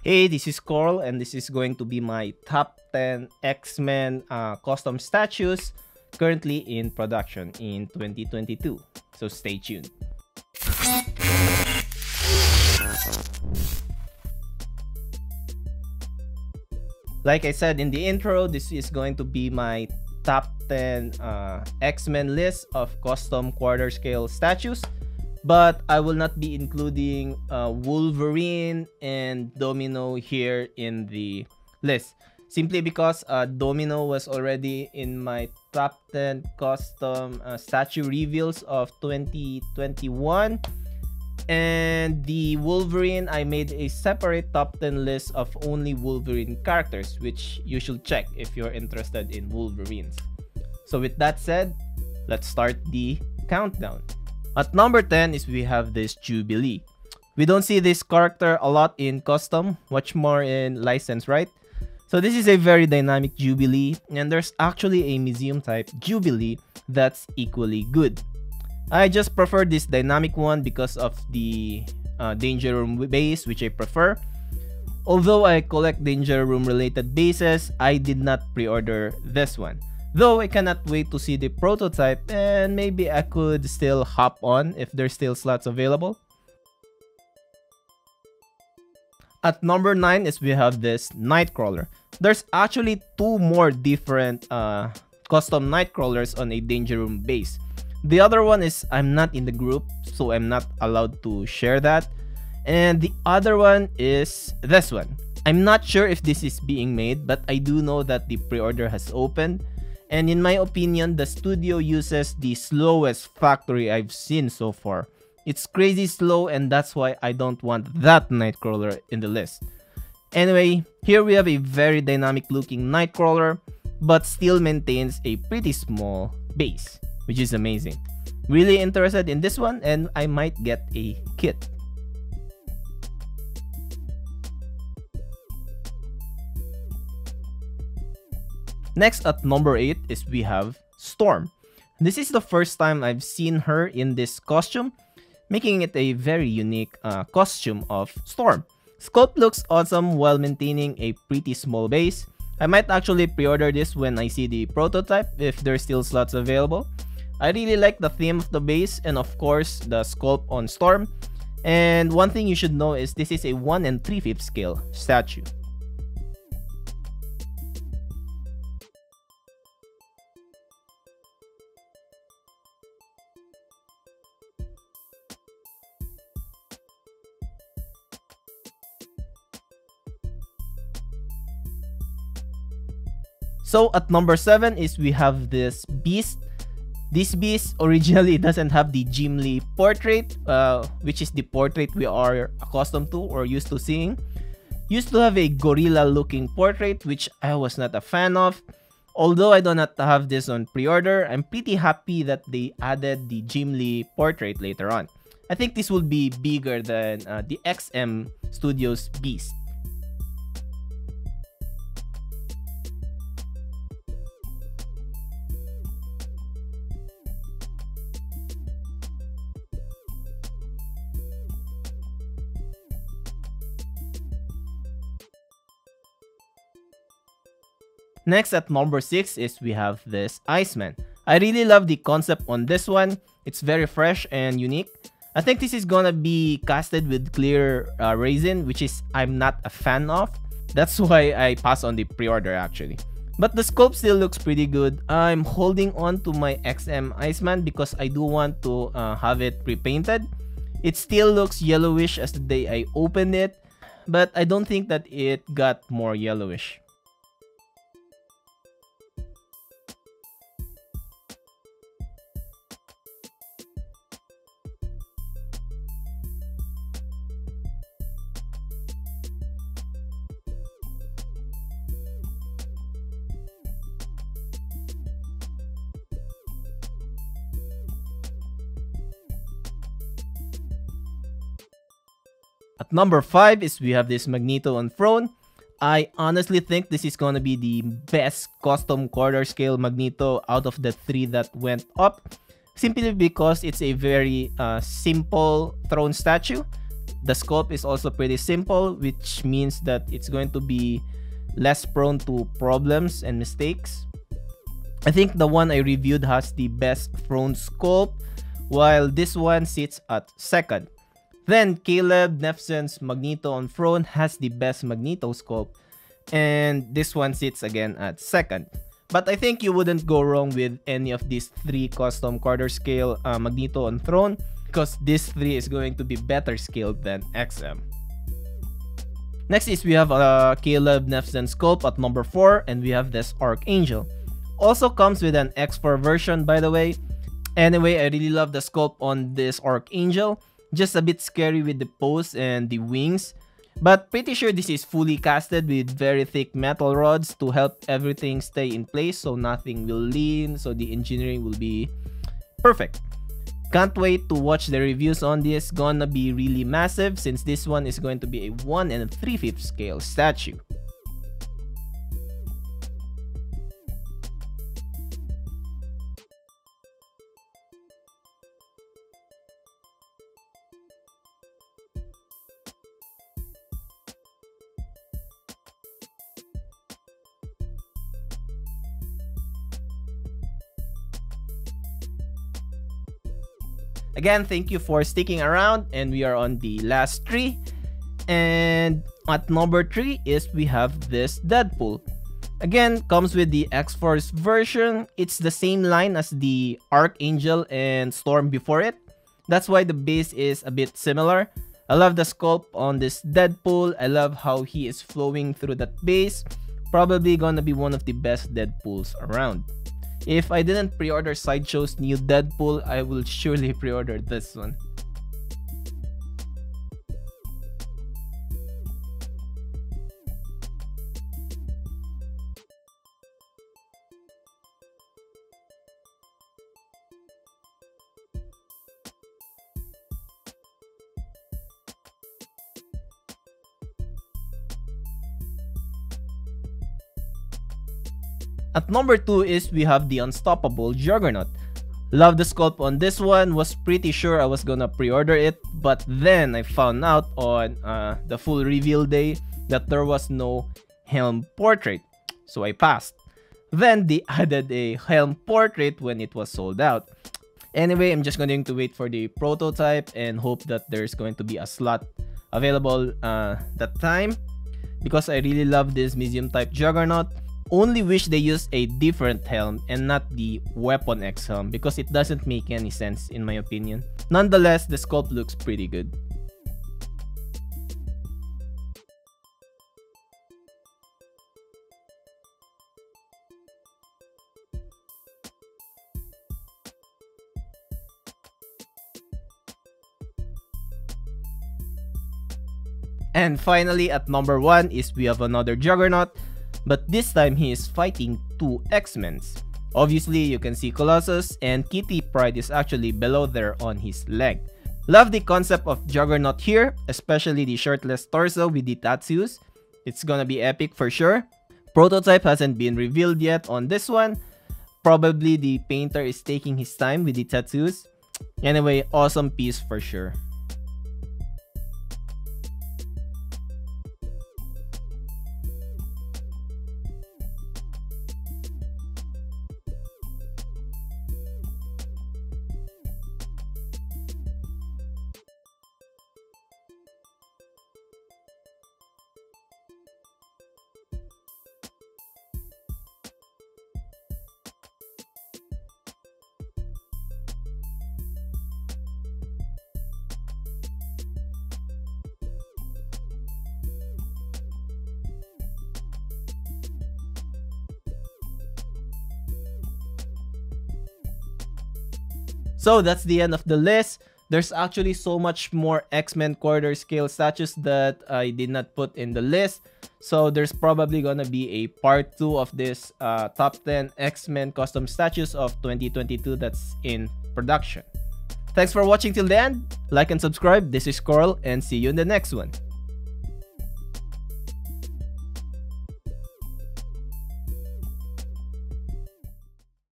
Hey, this is Carl, and this is going to be my top 10 X-Men custom statues currently in production in 2022. So stay tuned. Like I said in the intro, this is going to be my top 10 X-Men list of custom quarter scale statues. But I will not be including Wolverine and Domino here in the list. Simply because Domino was already in my top 10 custom statue reveals of 2021. And the Wolverine, I made a separate top 10 list of only Wolverine characters, which you should check if you're interested in Wolverines. So with that said, let's start the countdown. At number 10 is we have this Jubilee. We don't see this character a lot in custom, much more in license, right? So this is a very dynamic Jubilee, and there's actually a museum type Jubilee that's equally good. I just prefer this dynamic one because of the Danger Room base, which I prefer. Although I collect Danger Room related bases, I did not pre-order this one. Though I cannot wait to see the prototype, and maybe I could still hop on if there's still slots available. At number 9 is we have this Nightcrawler. There's actually two more different custom Nightcrawlers on a Danger Room base. The other one is I'm not in the group, so I'm not allowed to share that. And the other one is this one. I'm not sure if this is being made, but I do know that the pre-order has opened. And in my opinion, the studio uses the slowest factory I've seen so far. It's crazy slow, and that's why I don't want that Nightcrawler in the list. Anyway, here we have a very dynamic looking Nightcrawler, but still maintains a pretty small base, which is amazing. Really interested in this one, and I might get a kit. Next at number 8 is we have Storm. This is the first time I've seen her in this costume, making it a very unique costume of Storm. Sculpt looks awesome while maintaining a pretty small base. I might actually pre-order this when I see the prototype if there's still slots available. I really like the theme of the base and of course the sculpt on Storm. And one thing you should know is this is a 1 3/5 scale statue. So at number 7 is we have this Beast. This Beast originally doesn't have the Jubilee portrait, which is the portrait we are accustomed to or used to seeing. Used to have a gorilla looking portrait, which I was not a fan of. Although I do not have this on pre-order, I'm pretty happy that they added the Jubilee portrait later on. I think this will be bigger than the XM Studios Beast. Next at number 6 is we have this Iceman. I really love the concept on this one. It's very fresh and unique. I think this is gonna be casted with clear resin, which is I'm not a fan of. That's why I pass on the pre-order actually. But the sculpt still looks pretty good. I'm holding on to my XM Iceman because I do want to have it pre-painted. It still looks yellowish as the day I opened it, but I don't think that it got more yellowish. At number 5 is we have this Magneto on throne. I honestly think this is gonna be the best custom quarter scale Magneto out of the 3 that went up. Simply because it's a very simple throne statue. the sculpt is also pretty simple, which means that it's going to be less prone to problems and mistakes. I think the one I reviewed has the best throne sculpt, while this one sits at second. Then Caleb Nefsen's Magneto on throne has the best Magneto sculpt, and this one sits again at second. But I think you wouldn't go wrong with any of these three custom quarter scale Magneto on throne, because this three is going to be better scaled than XM. Next is we have Caleb Nefsen sculpt at number 4, and we have this Archangel. Also comes with an X4 version, by the way. Anyway, I really love the sculpt on this Archangel. Just a bit scary with the pose and the wings. But pretty sure this is fully casted with very thick metal rods to help everything stay in place so nothing will lean, so the engineering will be perfect. Can't wait to watch the reviews on this. Gonna be really massive since this one is going to be a 1 3/5 scale statue. Again, thank you for sticking around, and we are on the last 3. And at number 3 is we have this Deadpool. Again, comes with the X-Force version. It's the same line as the Archangel and Storm before it. That's why the base is a bit similar. I love the sculpt on this Deadpool. I love how he is flowing through that base. Probably gonna be one of the best Deadpools around. If I didn't pre-order Sideshow's new Deadpool, I will surely pre-order this one. At number 2 is we have the Unstoppable Juggernaut. Love the sculpt on this one. Was pretty sure I was gonna pre-order it, but then I found out on the full reveal day that there was no Helm portrait, so I passed. Then they added a Helm portrait when it was sold out. Anyway, I'm just going to wait for the prototype and hope that there's going to be a slot available that time, because I really love this museum type Juggernaut. Only wish they used a different helm and not the Weapon X helm, because it doesn't make any sense in my opinion. Nonetheless, the sculpt looks pretty good. And finally, at number 1 is we have another Juggernaut. But this time he is fighting 2 Xmens. Obviously, you can see Colossus, and Kitty Pryde is actually below there on his leg. Love the concept of Juggernaut here, especially the shirtless torso with the tattoos. It's gonna be epic for sure. Prototype hasn't been revealed yet on this one. Probably the painter is taking his time with the tattoos. Anyway, awesome piece for sure. So that's the end of the list. There's actually so much more X-Men quarter scale statues that I did not put in the list. So there's probably gonna be a part 2 of this top 10 X-Men custom statues of 2022 that's in production. Thanks for watching till the end. Like and subscribe. This is Coral, and see you in the next one.